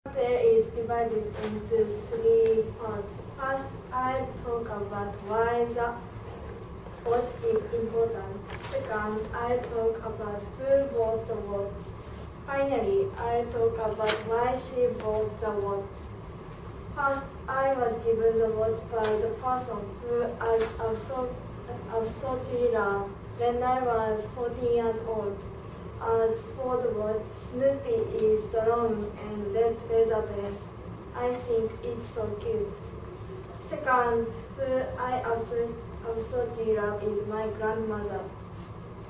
There is divided into three parts. First, I'll talk about why the watch is important. Second, I'll talk about who bought the watch. Finally, I'll talk about why she bought the watch. First, I was given the watch by the person who I absolutely loved when I was 14 years old. As for the watch, Snoopy is drawn and red leather vest. I think it's so cute. Second, who I absolutely love is my grandmother.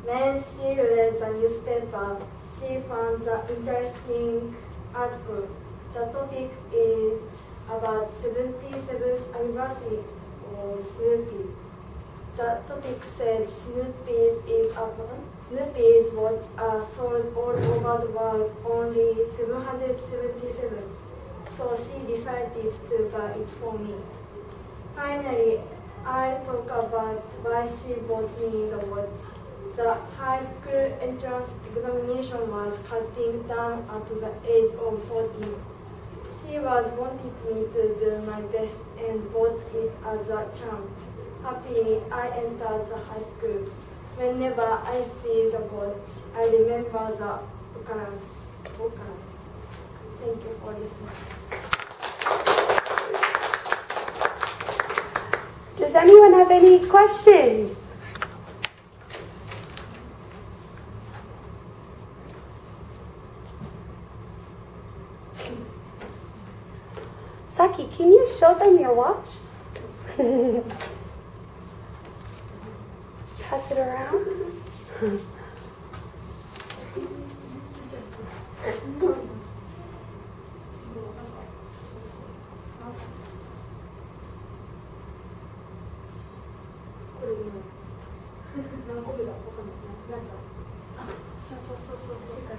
When she read the newspaper, she found the interesting article. The topic is about 77th anniversary of Snoopy. The topic said Snoopy's watch are sold all over the world, only 777. So she decided to buy it for me. Finally, I'll talk about why she bought me the watch. The high school entrance examination was cutting down at the age of 14. She was wanting me to do my best and bought it as a charm. Happily, I entered the high school. Whenever I see the watch, I remember the occurrence. Thank you for listening. Does anyone have any questions? Saki, can you show them your watch? Pass it around.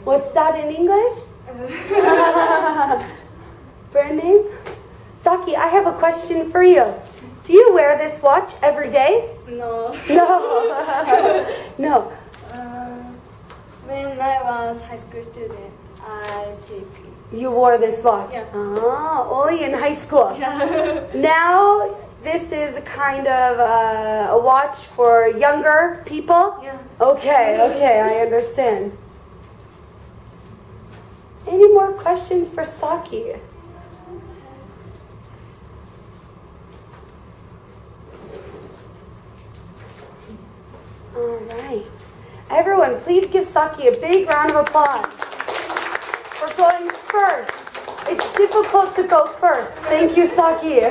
What's that in English? Brand name? Saki, I have a question for you. Do you wear this watch every day? No. No. No. When I was high school student, I picked it. You wore this watch? Yeah. Ah, only in high school. Yeah. Now, this is kind of a watch for younger people? Yeah. Okay, I understand. Any more questions for Saki? All right. Everyone, please give Saki a big round of applause for going first. It's difficult to go first. Thank you, Saki.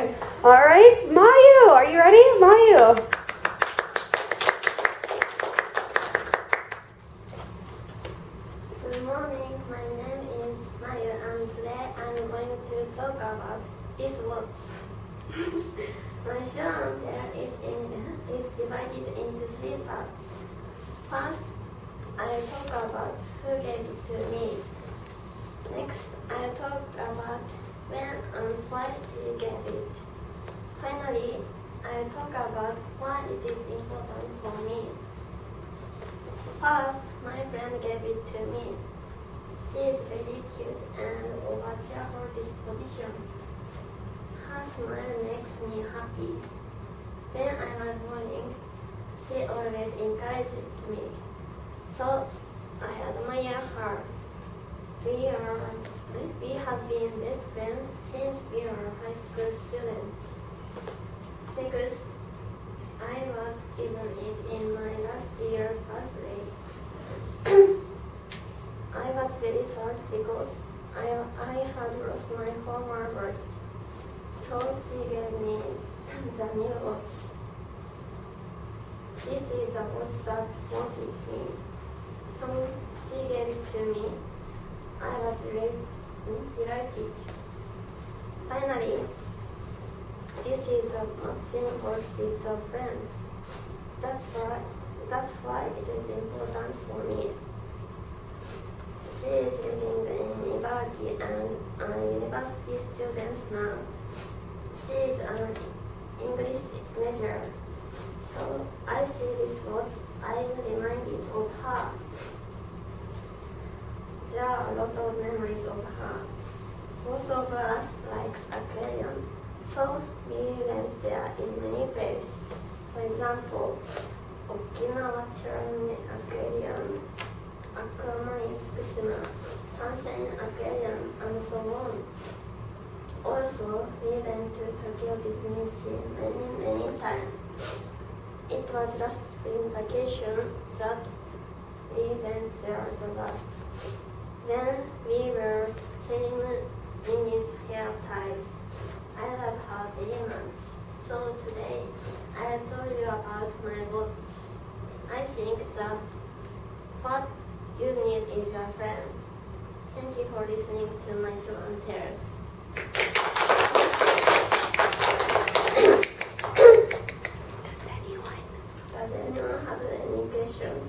All right, Mayu, are you ready? Mayu. Good morning, my name is Mayu, and today I'm going to talk about this watch. My show and tell is divided into three parts. First, I'll talk about who gave it to me. Next, I'll talk about when and why she gave it. Finally, I'll talk about why it is important for me. First, my friend gave it to me. She is very cute and of a cheerful disposition. Her smile makes me happy. When I was mourning, she always encouraged me. So I admire her. We have been best friends since we were high school students. Next, I was given it in my last year's birthday. I was very sad because I had lost my former watch. So she gave me the new watch. This is the watch that wanted me. So she gave it to me. I was really delighted. Finally, this is a matching watch with a friend. That's why it is important for me. She is living in Ibaraki and a university student now. She is an English major. So I see this watch, I am reminded of her. There are a lot of memories of her. Most of us like aquarium, so we went there in many places. For example, Okinawa Children's Aquarium, Aquamarine Fukushima, Sunshine Aquarium, and so on. Also, we went to Tokyo Disney Sea many times. It was last spring vacation that we went there the last. When we were sailing in its hair ties, I love her very much. So today, I told you about my watch. I think that what you need is a friend. Thank you for listening to my show and tell. Does anyone have any questions?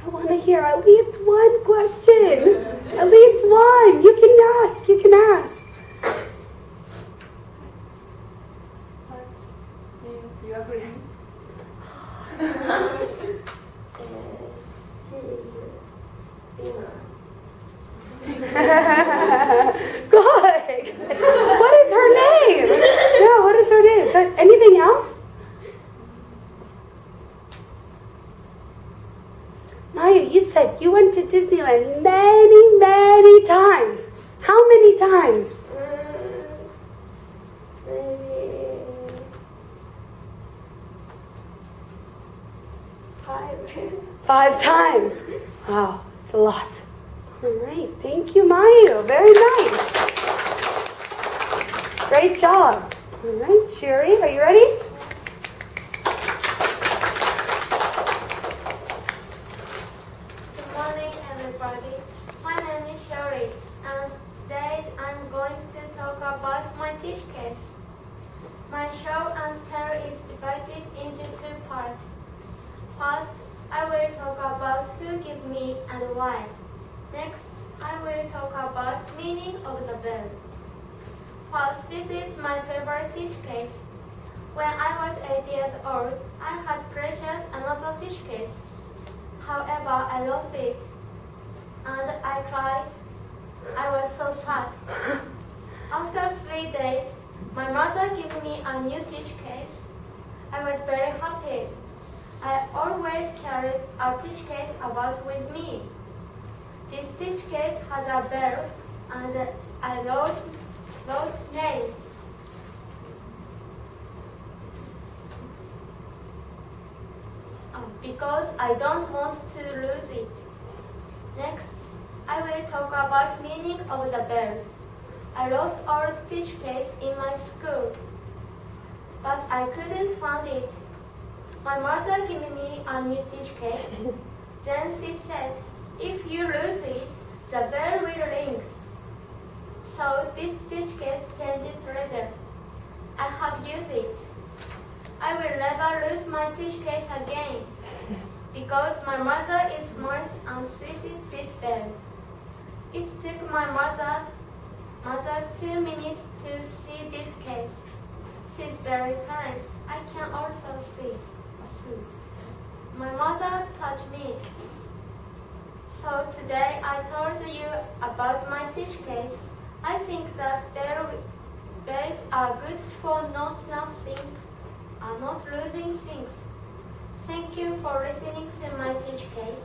I want to hear at least one question. At least one. You can ask. You can ask. You agree? Good. What is her name? Yeah, what is her name? But anything else? Mayu, you said you went to Disneyland many times. How many times? Maybe 5. 5 times. Wow, it's a lot. All right, thank you, Mayu. Very nice. Great job. All right, Shiori, are you ready? Good morning, everybody. My name is Shiori, and today I'm going to talk about my dish case. My show and tell is divided into 2 parts. First, I will talk about who gave me and why. Next, I will talk about meaning of the bell. First, this is my favorite dish case. When I was 8 years old, I had precious another dish case. However, I lost it, and I cried. I was so sad. After 3 days, my mother gave me a new dish case. I was very happy. I always carried a dish case about with me. This dish case had a bell, and I wrote names. Because I don't want to lose it. Next, I will talk about meaning of the bell. I lost old dish case in my school, but I couldn't find it. My mother gave me a new dish case. Then she said, if you lose it, the bell will ring. So this dish case changed treasure. I have used it. I will never lose my dish case again, because my mother is smart and sweet this bell. It took my mother 2 minutes to see this case. She's very kind. I can also see. My mother touched me. So today I told you about my dish case. I think that bells are good for not losing things. Thank you for listening to my dish case.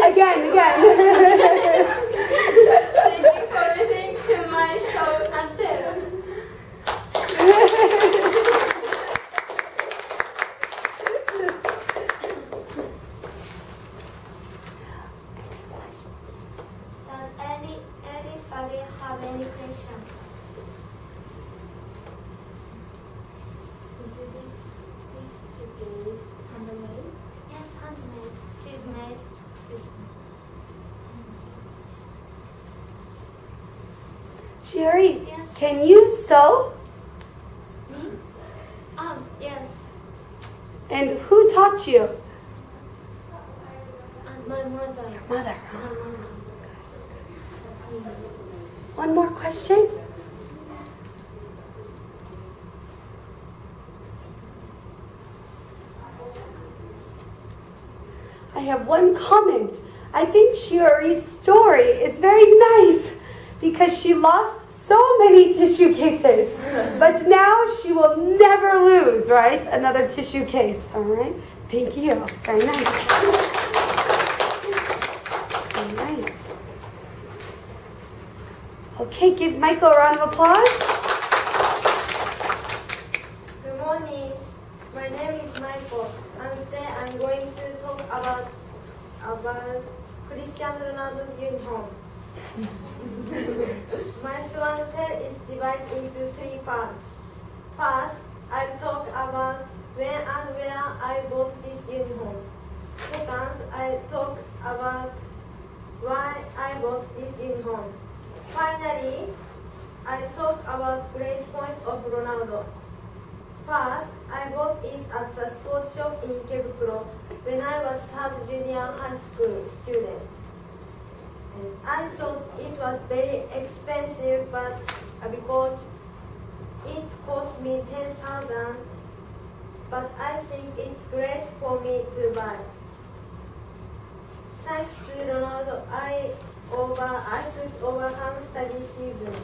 Again. Thank you for listening to my show and tell. Does anybody have any question? Handmade? Yes, handmade. She's made. Shiori, Yes. can you sew? Me? Yes. And who taught you? And my mother. Mother. My mother. One more question? I have one comment. I think Shiori's story is very nice because she lost so many tissue cases, but now she will never lose, right? Another tissue case, all right? Thank you. Very nice. All right. Okay, give Michael a round of applause. Good morning. My name is Meiko, and today I'm going to talk about Cristiano Ronaldo's uniform. My show and tell is divided into 3 parts. First, I'll talk about when and where I bought this uniform. Second, I'll talk about why I bought this uniform. Finally, I'll talk about great points of Ronaldo. First, I bought it at the sports shop in Keiko when I was 3rd junior high school student. And I thought it was very expensive, but because it cost me 10,000, but I think it's great for me to buy. Thanks to Ronaldo, I could overcome study season.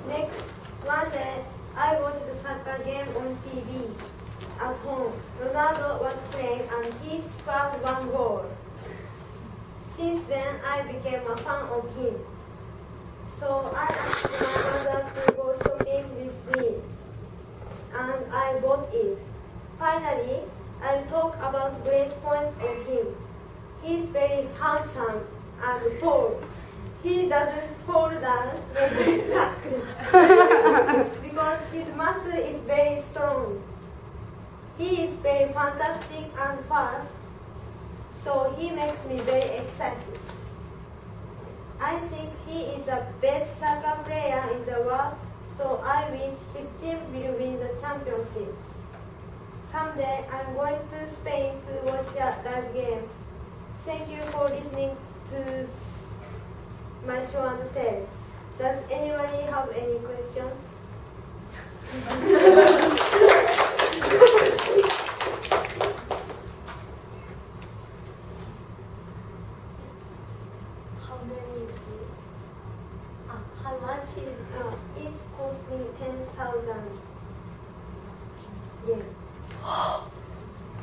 Next, one day, I watched the soccer game on TV. At home, Ronaldo was playing and he scored 1 goal. Since then, I became a fan of him. So I asked my mother to go shopping with me, and I bought it. Finally, I'll talk about great points of him. He's very handsome and tall. He doesn't fall down when he's tackled because his muscle is very strong. He is very fantastic and fast, so he makes me very excited. I think he is the best soccer player in the world, so I wish his team will win the championship. Someday I'm going to Spain to watch a live game. Thank you for listening to my show and tell. Does anybody have any questions? How much is It cost me 10,000. Yeah.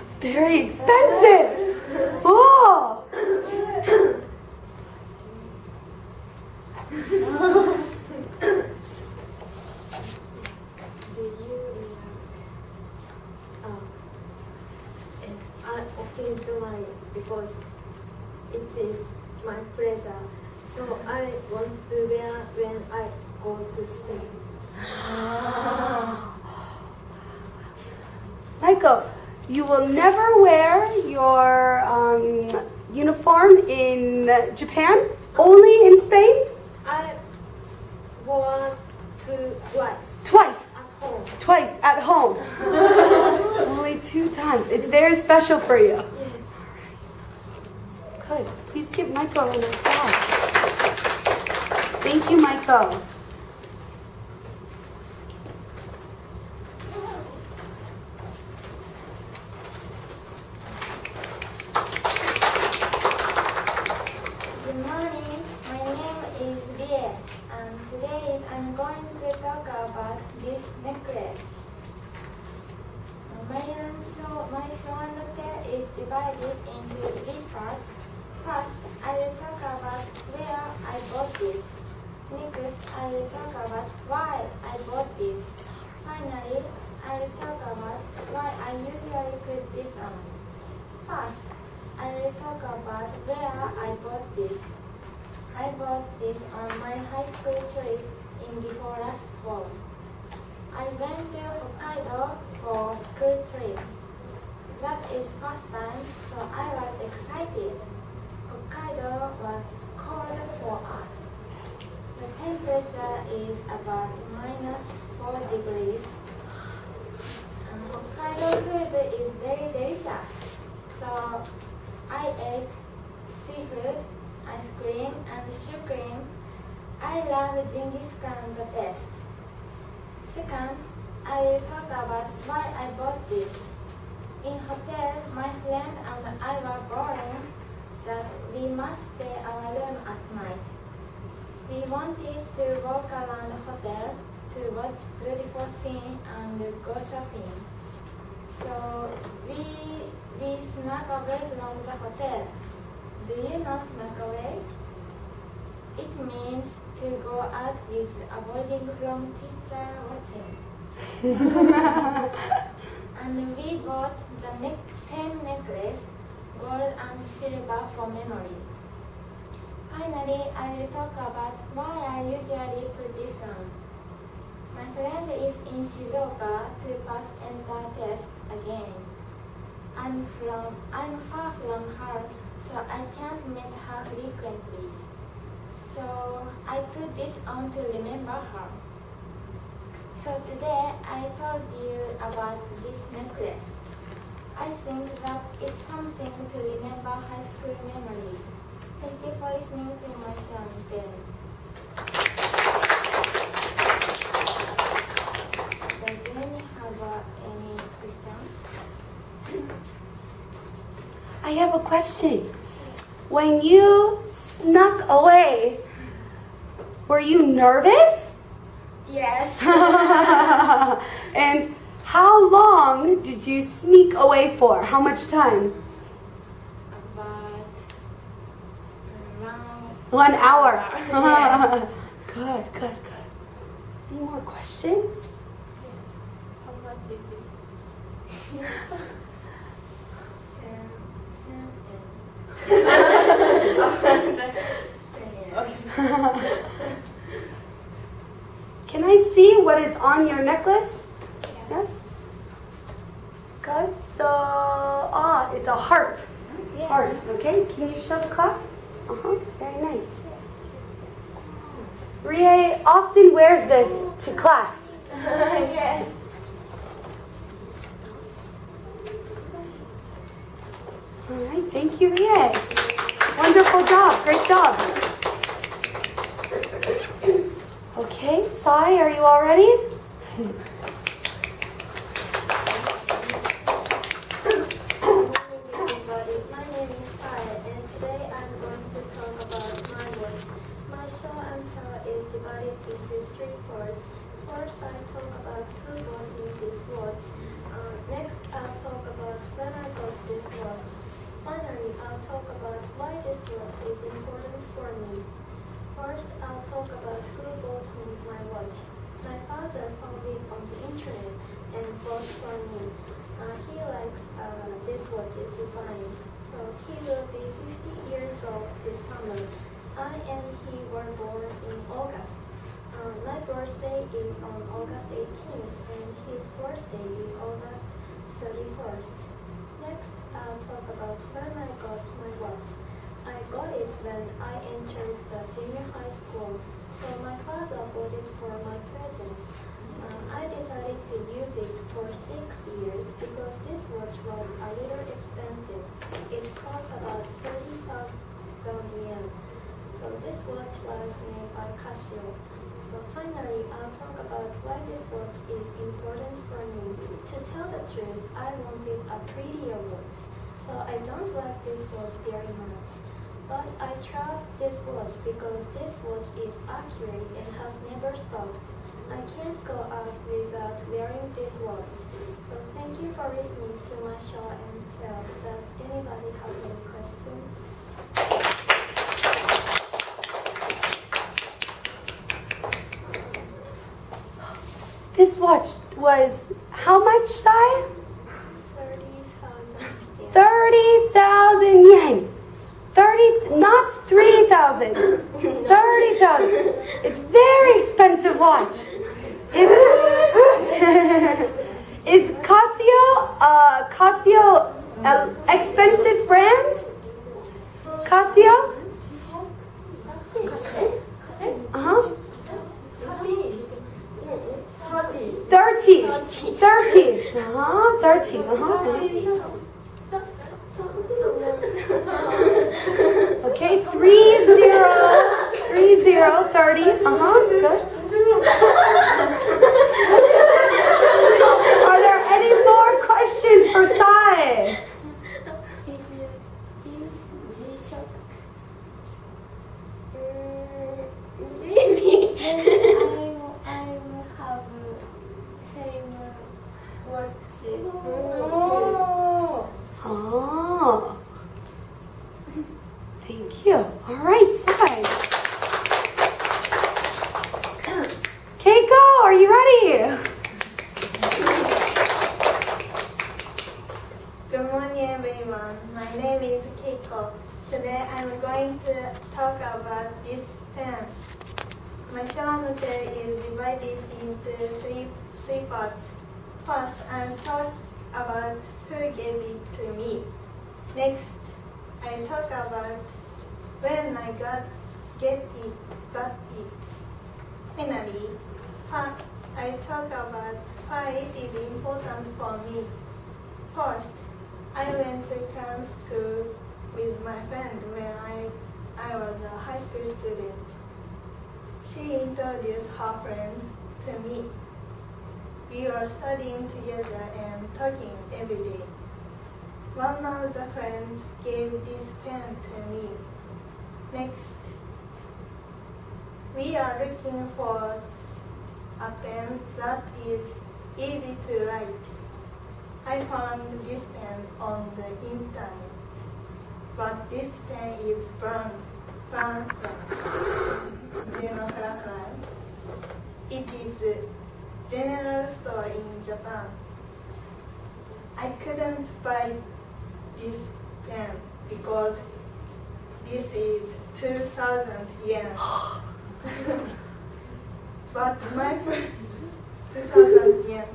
It's very expensive. Oh. Occasionally, because it is my pleasure. So I want to wear when I go to Spain. Michael, you will never wear your uniform in Japan? Only in Spain? I wore twice. Twice. At home. Twice at home. Only 2 times. It's very special for you. Yes. Good. Please give Michael an applause. Thank you, Michael. Good morning, my name is Rie, and today I'm going to talk about this necklace. My show and tell is divided into 3 parts. First, I will talk about where I bought it. Next, I will talk about why I bought it. Finally, I will talk about why I usually put this on. First, I will talk about where I bought this. I bought this on my high school trip in before last fall. I went to Hokkaido for school trip. That is first time, so I was excited. Hokkaido was cold for us. The temperature is about -4 degrees. And Hokkaido food is very delicious. So I ate seafood, ice cream, and sugar cream. I love Genghis Khan the best. Second, I will talk about why I bought this. In hotel, my friend and I were boring that we must stay our room at night. We wanted to walk around the hotel to watch beautiful things and go shopping. So we snuck away from the hotel. Do you know snuck away? It means to go out with avoiding from teacher watching. And we bought the same necklace, gold and silver for memory. Finally, I will talk about why I usually put this on. My friend is in Shizuoka to pass enter test again. I'm far from her, so I can't meet her frequently. So I put this on to remember her. So today I told you about this necklace. I think that it's something to remember high school memories. Thank you for listening to my show today. Does anyone have any questions? I have a question. When you snuck away, were you nervous? Yes. And how long did you sneak away for? How much time? About 1 hour. Yeah. Good. Any more questions? Yes. How much is it? Can I see what is on your necklace? Yes. Good. So, it's a heart. Yes. Heart. Okay. Can you show the class? Very nice. Rie often wears this to class. Yes. All right. Thank you, Rie. Wonderful job. Great job. Okay, Sai, are you all ready? Everybody, my name is Sai, and today I'm going to talk about my watch. My show and tell is divided into 3 parts. First, I talk about who bought me this watch. Next, I'll talk about when I got this watch. Finally, I'll talk about why this watch is important for me. First, I'll talk about who bought me my watch. My father found it on the internet and bought for me. He likes this watch's design. So he will be 50 years old this summer. I and he were born in August. My birthday is on August 18th and his birthday is August 31st. Next, I'll talk about when I got my watch. I got it when I entered the junior high school, so my father bought it for my present. I decided to use it for 6 years because this watch was a little expensive. It cost about 30,000 yen. So this watch was made by Casio. So finally, I'll talk about why this watch is important for me. To tell the truth, I wanted a prettier watch. So I don't like this watch very much. But I trust this watch because this watch is accurate and has never stopped. I can't go out without wearing this watch. So thank you for listening to my show and tell. Does anybody have any questions? This watch was how much, Sai? 30,000 yen. 30,000 yen. 30, not 3,000. 30,000. It's very expensive watch. Is Casio an expensive brand? Casio? 30. 30. Okay, 30. 30. Good. Are there any more questions for Sai? Maybe I will have same work. Oh. Thank you. All right, Sai. Keiko, are you ready? Good morning, everyone. My name is Keiko. Today I'm going to talk about this pen. My show is divided into three parts. First, I'll talk about who gave it to me. Next, I talk about when I got it. Finally, I talk about why it is important for me. First, I went to camp school with my friend when I was a high school student. She introduced her friends to me. We were studying together and talking every day. One of the friends gave this pen to me. Next, we are looking for a pen that is easy to write. I found this pen on the internet, but this pen is brown pen. It is a general store in Japan. I couldn't buy this pen because this is 2,000 yen. But my friend, 2,000 yen.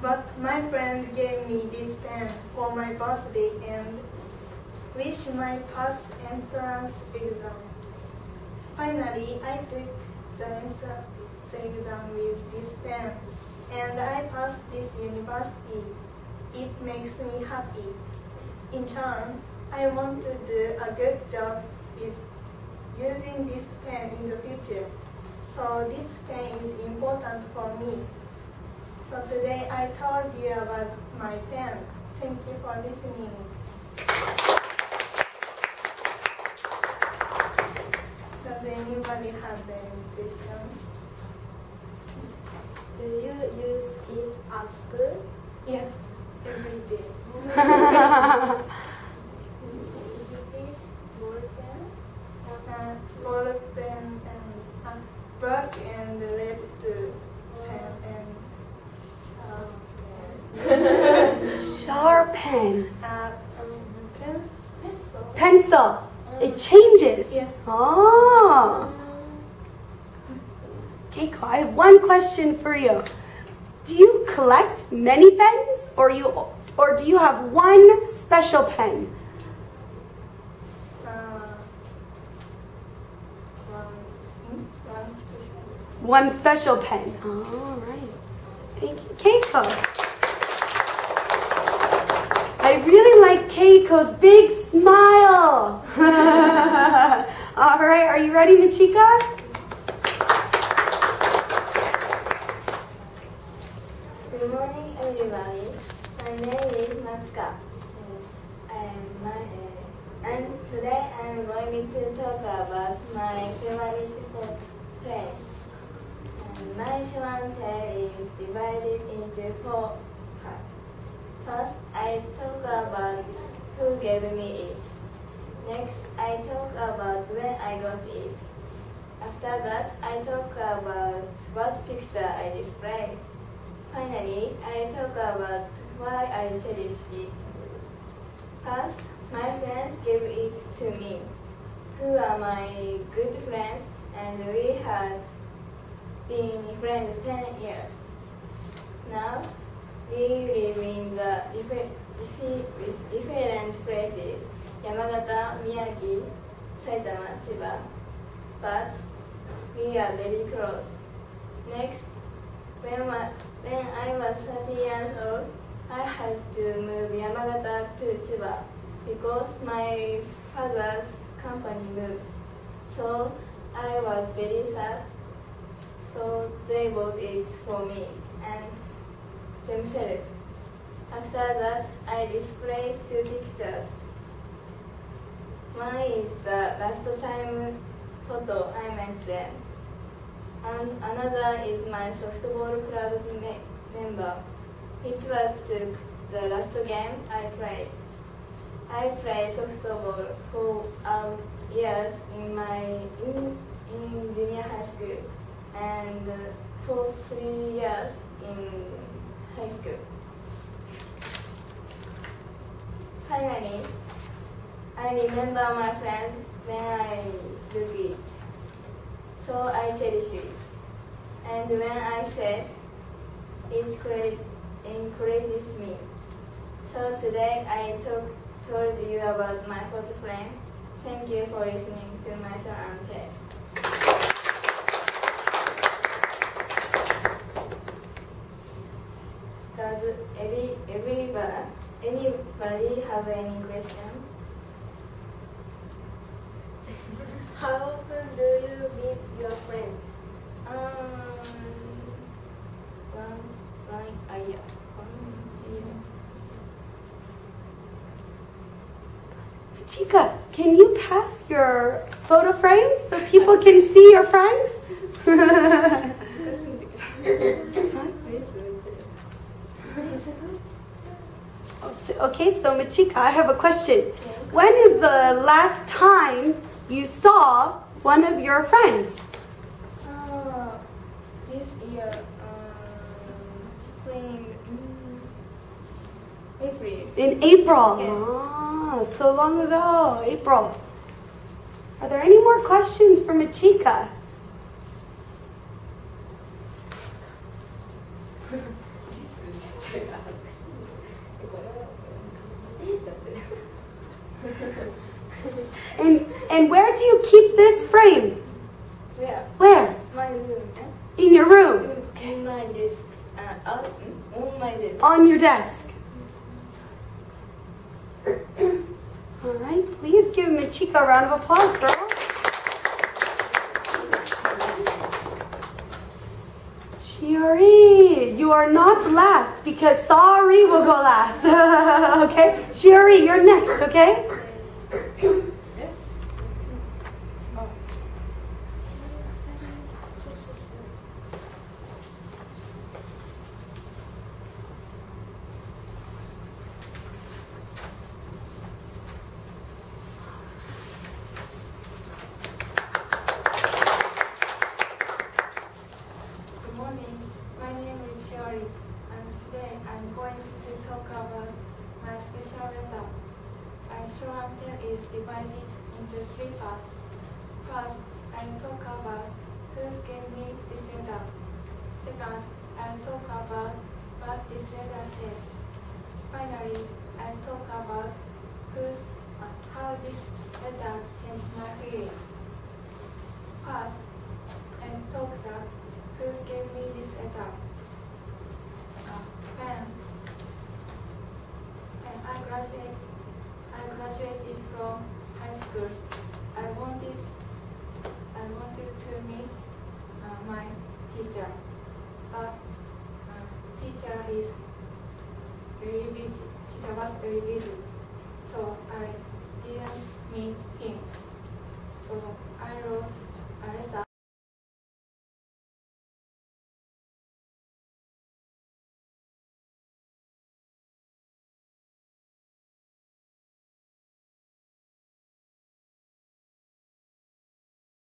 But my friend gave me this pen for my birthday and wished my pass entrance exam. Finally, I took the entrance exam with this pen and I passed this university. It makes me happy. In turn, I want to do a good job with using this pen in the future. So this pen is important for me. So today I told you about my pen. Thank you for listening. Does anybody have any questions? Do you use it at school? Yes, every day. Ball pen and black and red pen and Sharp pen. pencil. Pencil. It changes. Yeah. Oh. Keiko, I have one question for you. Do you collect many pens, or do you have one special pen? One special pen. All right. Thank you, Keiko. I really like Keiko's big smile. All right, are you ready, Machika? Good morning, everybody. My name is Machika. And today I'm going to talk about my favorite friend. My Shawante is divided into 4 parts. First, I talk about who gave me it. Next, I talk about when I got it. After that, I talk about what picture I displayed. Finally, I talk about why I cherish it. First, my friend gave it to me, who are my good friends, and we had been friends 10 years. Now, we live in the different places, Yamagata, Miyagi, Saitama, Chiba, but we are very close. Next, when I was 30 years old, I had to move Yamagata to Chiba because my father's company moved. So I was very sad. So they bought it for me and themselves. After that, I displayed 2 pictures. One is the last time photo I met them, and another is my softball club's member. It was the last game I played. I played softball for years in junior high school and for 3 years in high school. Finally, I remember my friends when I look it, so I cherish it. And when I said, it encourages me. So today I told you about my photo frame. Thank you for listening to my show and tell. Does anybody have any question? How often do you meet your friends? One a year. Machika, can you pass your photo frame so people can see your friends? Okay, so Machika, I have a question. When is the last time you saw one of your friends? This year, spring, April. In April. Yeah. Ah, so long ago, April. Are there any more questions for Machika? And where do you keep this frame? Where? Where? My room. In your room? In my desk. On my desk. On your desk. All right, please give Machika a round of applause, girl. Shiori, you are not last because Sorry will go last. Okay? Shiori, you're next, okay? Good morning. My name is Shiori, and today I'm going to talk about my special letter. My show and tell is divided into 3 parts. First, I'll talk about who gave me this letter. Second, I'll talk about what this letter says. Finally, I'll talk about how this letter changed my feelings. First, I'll talk that who gave me this letter. When I graduated from high school, I wanted to meet my teacher, but teacher is very busy. Teacher was very busy, so I didn't meet him. So I wrote